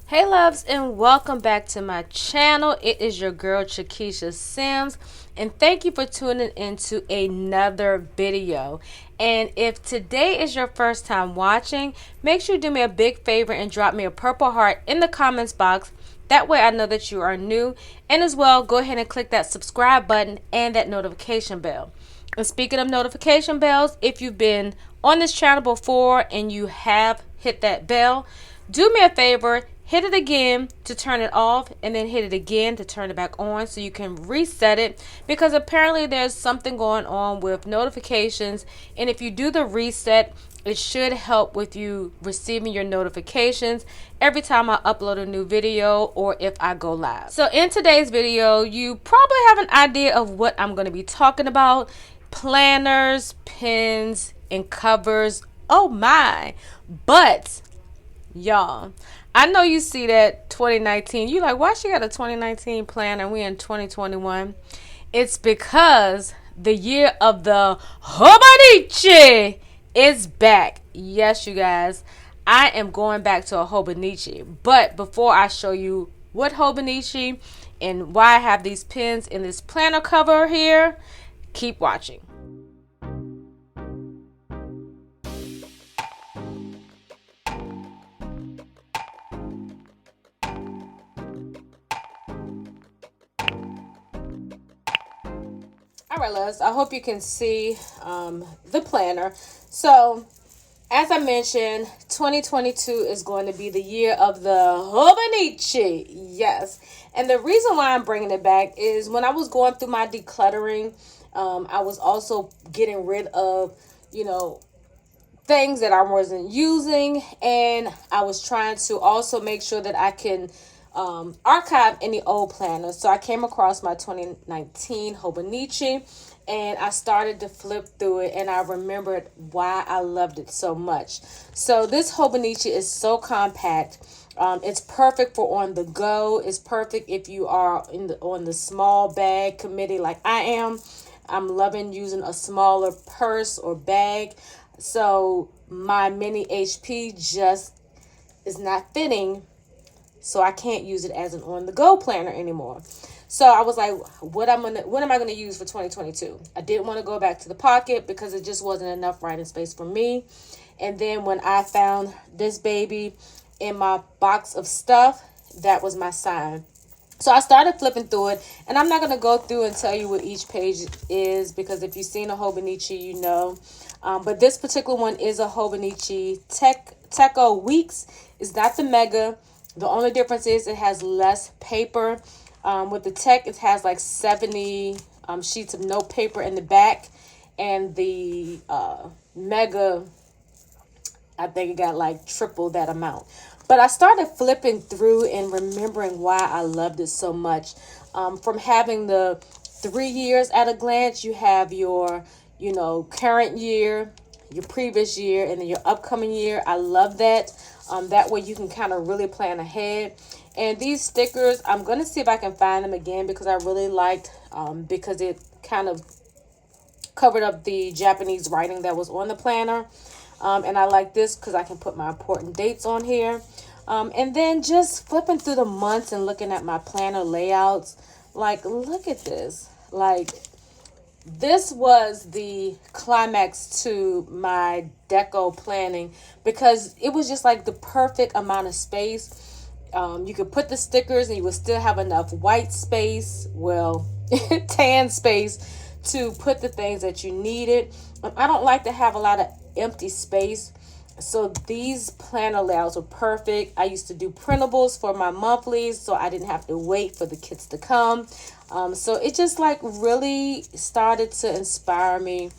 Hey loves, and welcome back to my channel. It is your girl CheKesha Simms, and thank you for tuning into another video. And if today is your first time watching, make sure you do me a big favor and drop me a purple heart in the comments box. That way I know that you are new. And as well, go ahead and click that subscribe button and that notification bell. And speaking of notification bells, if you've been on this channel before and you have hit that bell, do me a favor, hit it again to turn it off, and then hit it again to turn it back on so you can reset it, because apparently there's something going on with notifications, and if you do the reset, it should help with you receiving your notifications every time I upload a new video or if I go live. So in today's video, you probably have an idea of what I'm going to be talking about: planners, pins, and covers. Oh my. But y'all, I know you see that 2019. You like, why she got a 2019 planner and we in 2021? It's because the year of the Hobonichi is back. Yes, you guys, I am going back to a Hobonichi. But before I show you what Hobonichi and why I have these pins in this planner cover here, keep watching. All right, Les, I hope you can see the planner. So, as I mentioned, 2022 is going to be the year of the Hobonichi. Yes. And the reason why I'm bringing it back is when I was going through my decluttering, I was also getting rid of, things that I wasn't using. And I was trying to also make sure that I can archive any old planners. So I came across my 2019 Hobonichi and I started to flip through it, and I remembered why I loved it so much. So this Hobonichi is so compact. It's perfect for on the go. It's perfect if you are on the small bag committee like I am. I'm loving using a smaller purse or bag. So my mini HP just is not fitting, so I can't use it as an on-the-go planner anymore. So I was like, what am I gonna use for 2022? I didn't want to go back to the pocket because it just wasn't enough writing space for me. And then when I found this baby in my box of stuff, that was my sign. So I started flipping through it, and I'm not going to go through and tell you what each page is, because if you've seen a Hobonichi, you know. But this particular one is a Hobonichi Techo Weeks. It's not the Mega. The only difference is it has less paper. With the Tech, it has like 70 sheets of note paper in the back. And the Mega, I think it got like triple that amount. But I started flipping through and remembering why I loved it so much. From having the 3 years at a glance, you have your, current year, your previous year, and then your upcoming year. I love that. That way you can kind of really plan ahead. And these stickers, I'm going to see if I can find them again, because I really liked, because it kind of covered up the Japanese writing that was on the planner. And I like this because I can put my important dates on here. And then just flipping through the months and looking at my planner layouts. Like, look at this. Like, this was the climax to my deco planning, because it was just like the perfect amount of space. You could put the stickers and you would still have enough white space, well, tan space, to put the things that you needed. I don't like to have a lot of empty space, so these planner layouts are perfect. I used to do printables for my monthlies, so I didn't have to wait for the kits to come. So it just like really started to inspire me.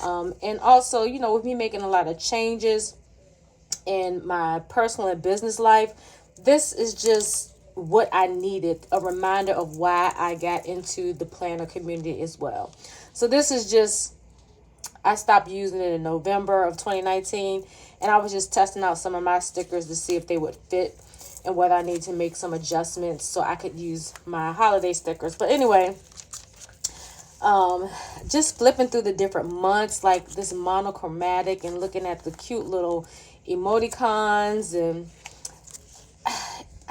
And also, with me making a lot of changes in my personal and business life, this is just what I needed, a reminder of why I got into the planner community as well. So this is just, I stopped using it in November of 2019, and I was just testing out some of my stickers to see if they would fit and whether I need to make some adjustments so I could use my holiday stickers. But anyway, just flipping through the different months, like this monochromatic, and looking at the cute little emoticons, and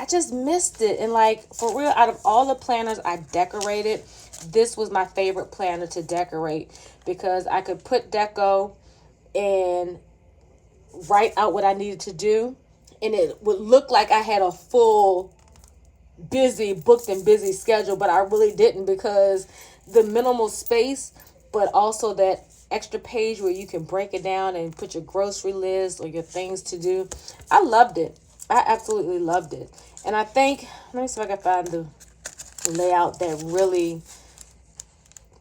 I just missed it. And like, for real, out of all the planners I decorated, this was my favorite planner to decorate, because I could put deco and write out what I needed to do, and it would look like I had a full booked and busy schedule, but I really didn't, because the minimal space, but also that extra page where you can break it down and put your grocery list or your things to do. I loved it. I absolutely loved it. And I think, let me see if I can find the layout that really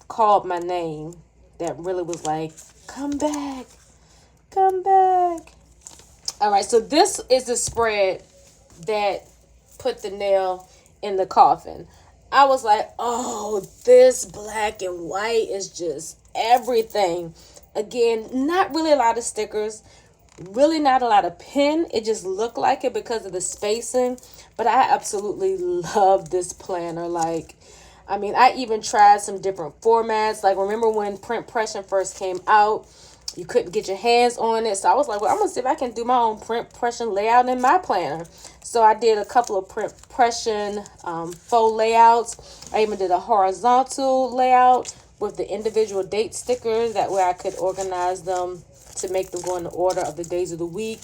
called my name, that really was like, come back, come back. All right, so this is the spread that put the nail in the coffin. I was like, oh, this black and white is just everything. Again, not really a lot of stickers, really not a lot of pen. It just looked like it because of the spacing, but I absolutely love this planner. Like, I mean, I even tried some different formats. Like, remember when print pressing first came out, you couldn't get your hands on it. So I was like, well, I'm going to see if I can do my own print pressing layout in my planner. So I did a couple of print pressing faux layouts. I even did a horizontal layout with the individual date stickers. That way I could organize them to make them go in the order of the days of the week.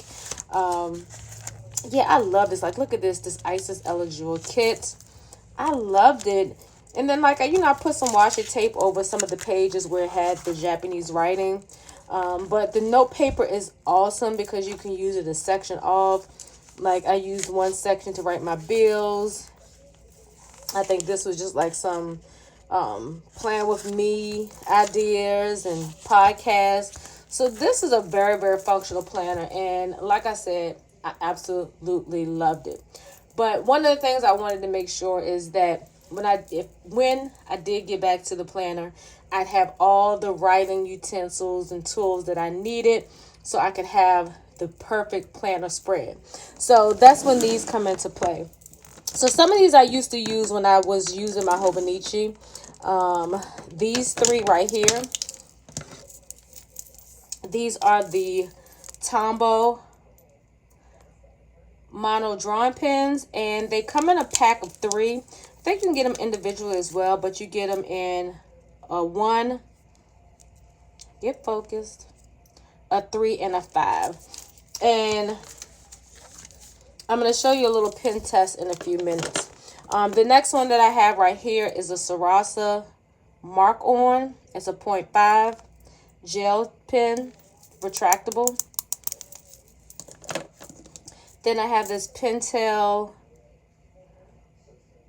Yeah, I love this. Like, look at this Isis Ella Jewel kit. I loved it. And then, like, I put some washi tape over some of the pages where it had the Japanese writing. But the note paper is awesome because you can use it a section off. Like, I used one section to write my bills. I think this was just like some plan with me ideas and podcasts. So this is a very, very functional planner. And like I said, I absolutely loved it. But one of the things I wanted to make sure is that when I did get back to the planner, I'd have all the writing utensils and tools that I needed so I could have the perfect planner spread. So that's when these come into play. So some of these I used to use when I was using my Hobonichi. These three right here. These are the Tombow mono drawing pens, and they come in a pack of 3. I think you can get them individually as well, but you get them in a 1, get focused, a 3, and a 5. And I'm going to show you a little pen test in a few minutes. The next one that I have right here is a Sarasa Mark On. It's a 0.5 gel pen, retractable. Then I have this Pentel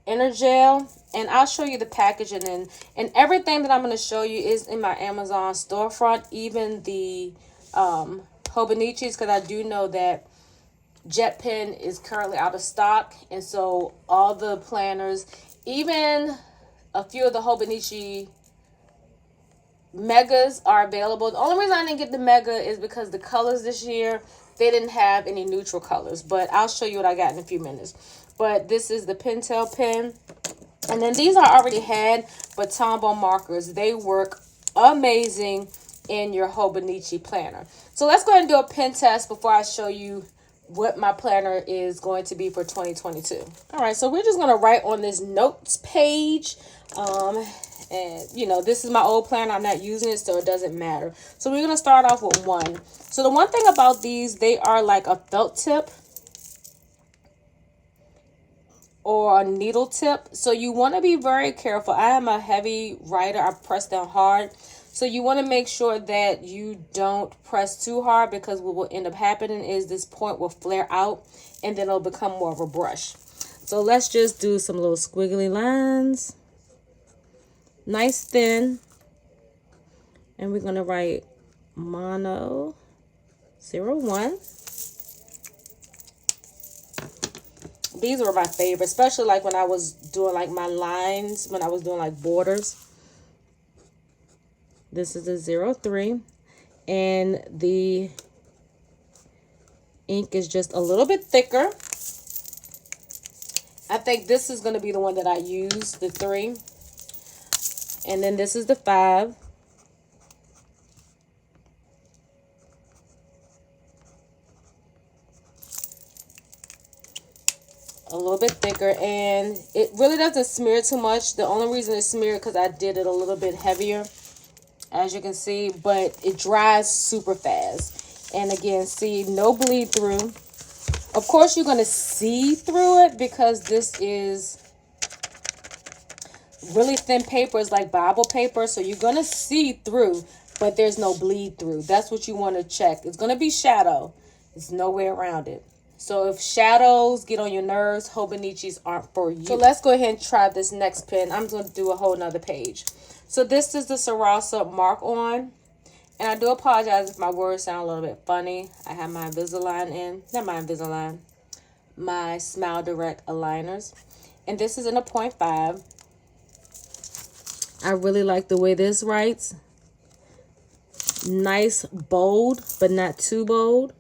Inner Gel, and I'll show you the packaging, and everything that I'm going to show you is in my Amazon storefront, even the Hobonichis, because I do know that Jet Pen is currently out of stock, and so all the planners, even a few of the Hobonichi Megas are available. The only reason I didn't get the Mega is because the colors this year, they didn't have any neutral colors, but I'll show you what I got in a few minutes. But this is the Pentel pen. And then these I already had, but Tombow markers. They work amazing in your Hobonichi planner. So let's go ahead and do a pen test before I show you what my planner is going to be for 2022. All right, so we're just going to write on this notes page. And, this is my old planner. I'm not using it, so it doesn't matter. So we're going to start off with 1. So the one thing about these, they are like a felt tip or a needle tip. So you want to be very careful. I am a heavy writer. I press down hard. So you want to make sure that you don't press too hard, because what will end up happening is this point will flare out and then it'll become more of a brush. So let's just do some little squiggly lines. Nice thin. And we're going to write mono 01. These were my favorite, especially like when I was doing like my lines, when I was doing like borders. This is a 03. And the ink is just a little bit thicker. I think this is going to be the one that I use, the 3. And then this is the 5. a little bit thicker, and it really doesn't smear too much. The only reason it smeared because I did it a little bit heavier, as you can see, but it dries super fast. And again, see, no bleed through. Of course, you're going to see through it because this is really thin paper. It's like Bible paper, so you're going to see through, but there's no bleed through. That's what you want to check. It's going to be shadow. There's no way around it. So if shadows get on your nerves, Hobonichis aren't for you. So let's go ahead and try this next pen. I'm going to do a whole nother page. So this is the xoxo Mark On. And I do apologize if my words sound a little bit funny. I have my Invisalign in. Not my Invisalign. My Smile Direct aligners. And this is in a 0.5. I really like the way this writes. Nice, bold, but not too bold.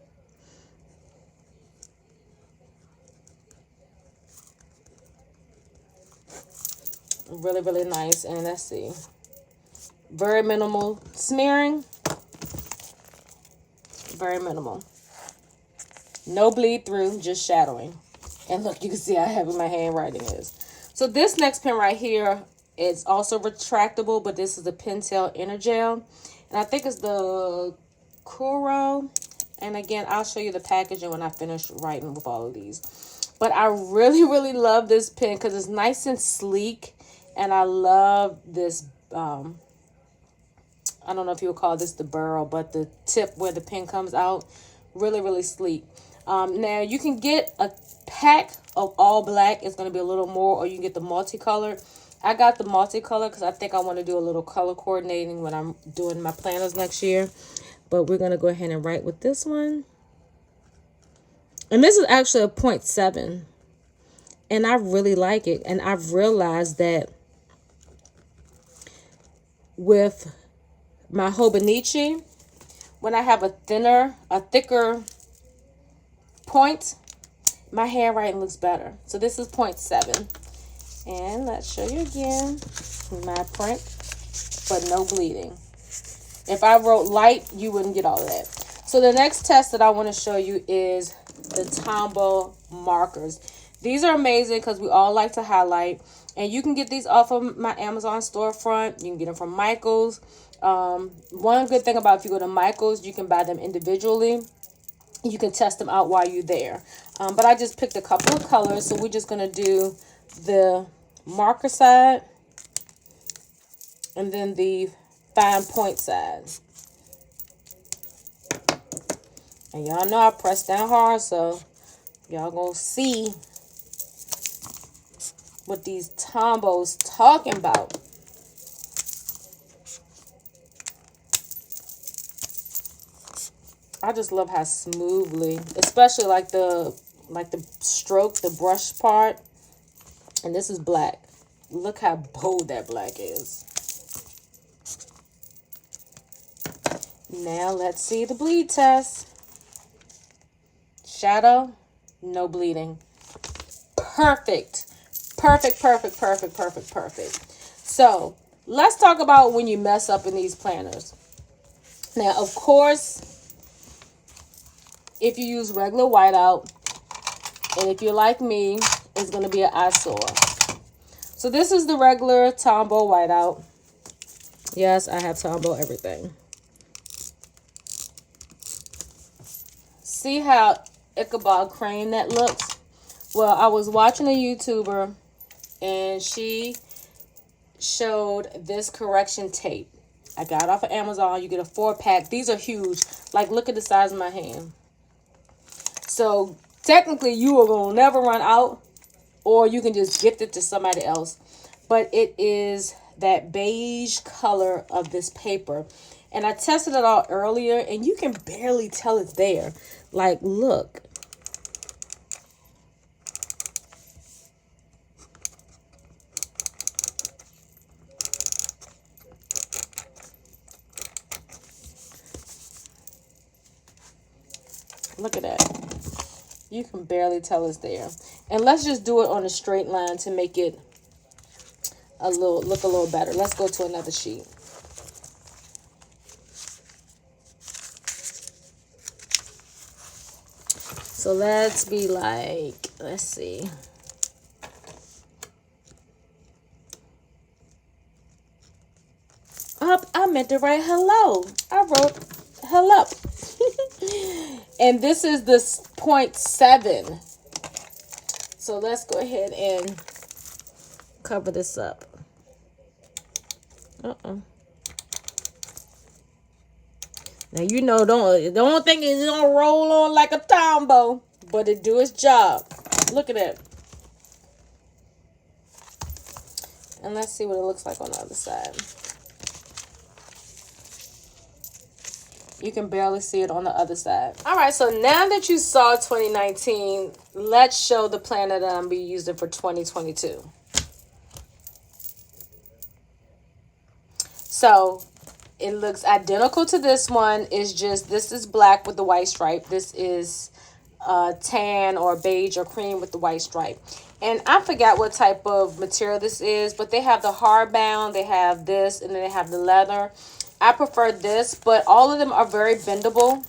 Really, really nice. And let's see. Very minimal smearing. Very minimal. No bleed through, just shadowing. And look, you can see how heavy my handwriting is. So this next pen right here is also retractable, but this is the Pentel Energel. And I think it's the Kuro. And again, I'll show you the packaging when I finish writing with all of these. But I really, really love this pen because it's nice and sleek. And I love this, I don't know if you would call this the burl, but the tip where the pen comes out, really, really sleek. Now, you can get a pack of all black. It's going to be a little more, or you can get the multicolor. I got the multicolor because I think I want to do a little color coordinating when I'm doing my planners next year. But we're going to go ahead and write with this one. And this is actually a 0.7. And I really like it. And I've realized that with my Hobonichi, when I have a thicker point, my handwriting looks better. So this is 0.7. And let's show you again my print, but no bleeding. If I wrote light, you wouldn't get all of that. So the next test that I want to show you is the Tombow markers. These are amazing because we all like to highlight. And you can get these off of my Amazon storefront. You can get them from Michael's. One good thing about if you go to Michael's, you can buy them individually. You can test them out while you're there. But I just picked a couple of colors. So we're just going to do the marker side and then the fine point side. And y'all know I pressed down hard, so y'all gonna see what these Tombows talking about. I just love how smoothly, especially like the stroke, the brush part. And this is black. Look how bold that black is. Now let's see the bleed test. Shadow, no bleeding. Perfect. Perfect, perfect, perfect, perfect, perfect. So let's talk about when you mess up in these planners. Now, of course, if you use regular whiteout, and if you're like me, it's going to be an eyesore. So this is the regular Tombow whiteout. Yes, I have Tombow everything. See how Ichabod Crane that looks? Well, I was watching a YouTuber and she showed this correction tape. I got it off of Amazon. You get a 4-pack. These are huge. Like, look at the size of my hand. So technically you are going to never run out, or you can just gift it to somebody else. But it is that beige color of this paper. And I tested it out earlier, and you can barely tell it's there. Like, look. Look at that. You can barely tell it's there. And let's just do it on a straight line to make it look a little better. Let's go to another sheet. So let's be like, let's see. meant to write hello. I wrote hello. And this is this 0.7. So let's go ahead and cover this up. Now, you know, don't think it's gonna roll on like a Tombow, but it do its job. Look at that. And let's see what it looks like on the other side. You can barely see it on the other side. All right, so now that you saw 2019, let's show the planner that I'm gonna be using for 2022. So it looks identical to this one. It's just, this is black with the white stripe. This is tan or beige or cream with the white stripe. And I forgot what type of material this is, but they have the hardbound, they have this, and then they have the leather. I prefer this, but all of them are very bendable.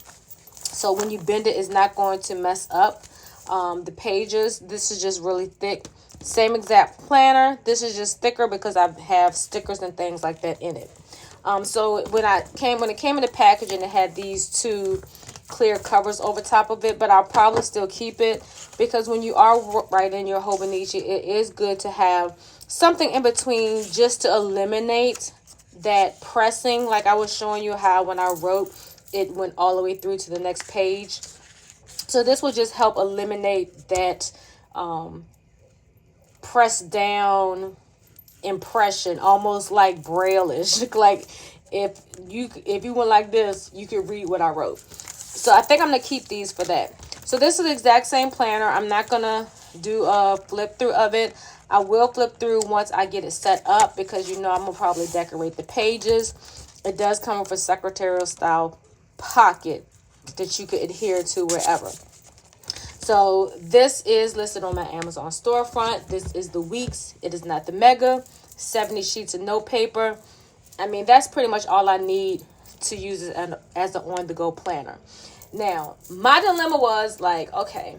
So when you bend it, it's not going to mess up the pages. This is just really thick. Same exact planner. This is just thicker because I have stickers and things like that in it. So when it came in the package, and it had these two clear covers over top of it, but I'll probably still keep it because when you are writing your Hobonichi, it is good to have something in between just to eliminate that pressing. Like I was showing you how when I wrote, it went all the way through to the next page. So this will just help eliminate that press down impression, almost like braille-ish. Like if you went like this, you could read what I wrote. So I think I'm gonna keep these for that. So this is the exact same planner. I'm not gonna do a flip through of it. I will flip through once I get it set up because you know I'm gonna probably decorate the pages. It does come with a secretarial style pocket that you could adhere to wherever. So this is listed on my Amazon storefront. This is the weeks. It is not the mega. 70 sheets of note paper. I mean, that's pretty much all I need to use it as an on-the-go planner. Now, my dilemma was like, okay,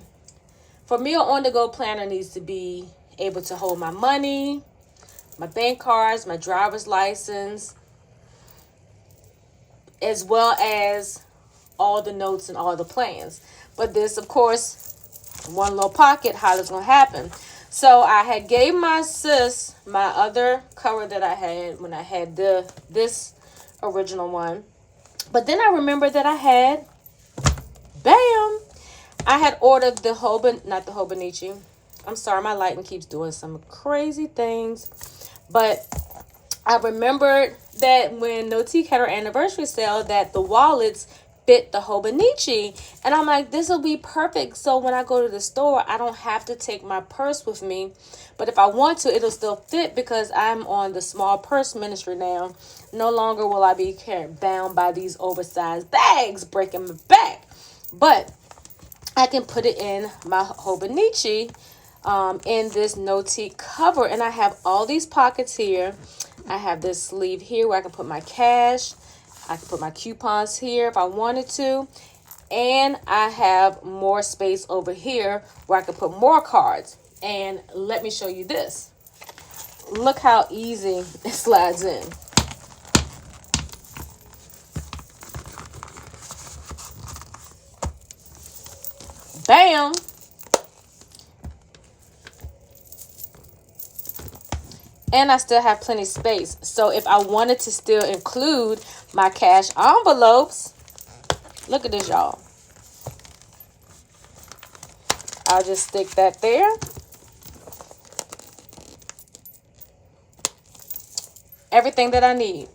for me, an on-the-go planner needs to be able to hold my money, my bank cards, my driver's license, as well as all the notes and all the plans. But this, of course, one little pocket, how it's going to happen. So I had gave my sis my other cover that I had when I had this original one. But then I remembered that I had, bam, I had ordered the Hobonichi. I'm sorry, my lighting keeps doing some crazy things. But I remembered that when Nautique had her anniversary sale, that the wallets fit the Hobonichi. And I'm like, this will be perfect. So when I go to the store, I don't have to take my purse with me. But if I want to, it'll still fit because I'm on the small purse ministry now. No longer will I be bound by these oversized bags, breaking my back. But I can put it in my Hobonichi in this Nautique cover. And I have all these pockets here. I have this sleeve here where I can put my cash. I can put my coupons here if I wanted to. And I have more space over here where I can put more cards. And let me show you this. Look how easy it slides in. Bam! And I still have plenty of space. So if I wanted to still include my cash envelopes, look at this, y'all. I'll just stick that there. Everything that I need.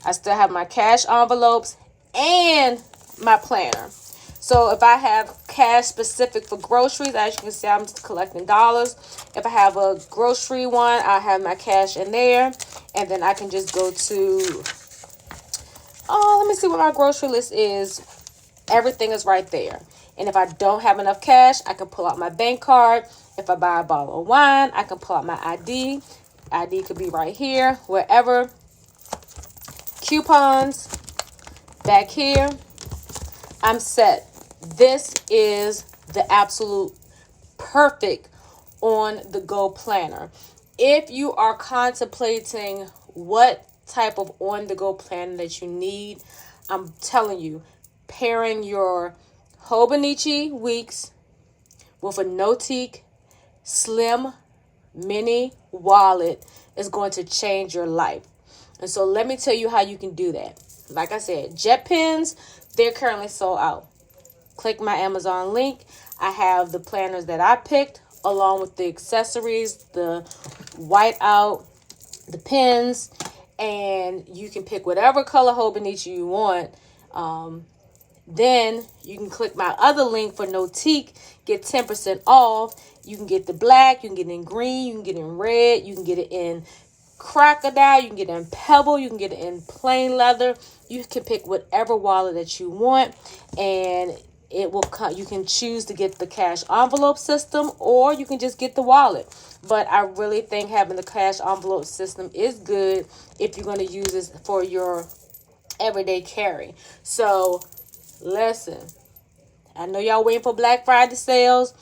I still have my cash envelopes and my planner. So if I have cash specific for groceries, as you can see, I'm just collecting dollars. If I have a grocery one, I have my cash in there. And then I can just go to, let me see what my grocery list is. Everything is right there. And if I don't have enough cash, I can pull out my bank card. If I buy a bottle of wine, I can pull out my ID. ID could be right here, wherever. Coupons, back here. I'm set. This is the absolute perfect on-the-go planner. If you are contemplating what type of on-the-go planner that you need, I'm telling you, pairing your Hobonichi Weeks with a Notique Slim Mini wallet is going to change your life. And so let me tell you how you can do that. Like I said, jet pens, they're currently sold out. Click my Amazon link. I have the planners that I picked along with the accessories, the whiteout, the pens, and you can pick whatever color Hobonichi you want. Then you can click my other link for Notique, get 10% off. You can get the black, you can get it in green, you can get it in red, you can get it in crocodile, you can get it in pebble, you can get it in plain leather. You can pick whatever wallet that you want, and it will come. You can choose to get the cash envelope system, or you can just get the wallet. But I really think having the cash envelope system is good if you're going to use this for your everyday carry. So listen, I know y'all waiting for Black Friday sales,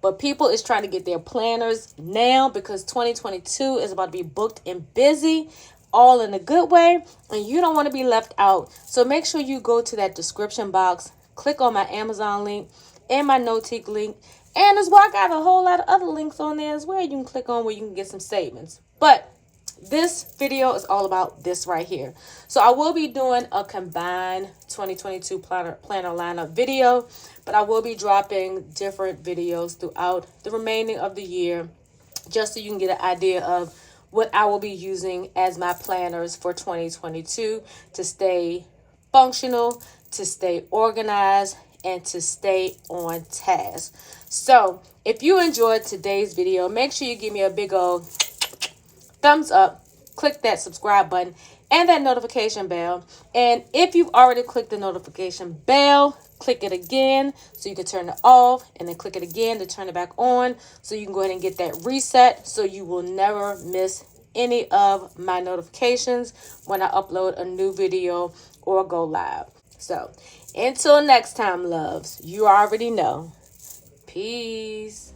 but people is trying to get their planners now because 2022 is about to be booked and busy, all in a good way, and you don't want to be left out. So make sure you go to that description box, click on my Amazon link and my Notique link, and as well, I got a whole lot of other links on there as well you can click on where you can get some savings. But this video is all about this right here. So I will be doing a combined 2022 planner lineup video, but I will be dropping different videos throughout the remaining of the year, just so you can get an idea of what I will be using as my planners for 2022 to stay functional, to stay organized, and to stay on task. So if you enjoyed today's video, make sure you give me a big old thumbs up, click that subscribe button and that notification bell. And if you've already clicked the notification bell, click it again so you can turn it off, and then click it again to turn it back on so you can go ahead and get that reset so you will never miss any of my notifications when I upload a new video or go live. So until next time, loves, you already know. Peace.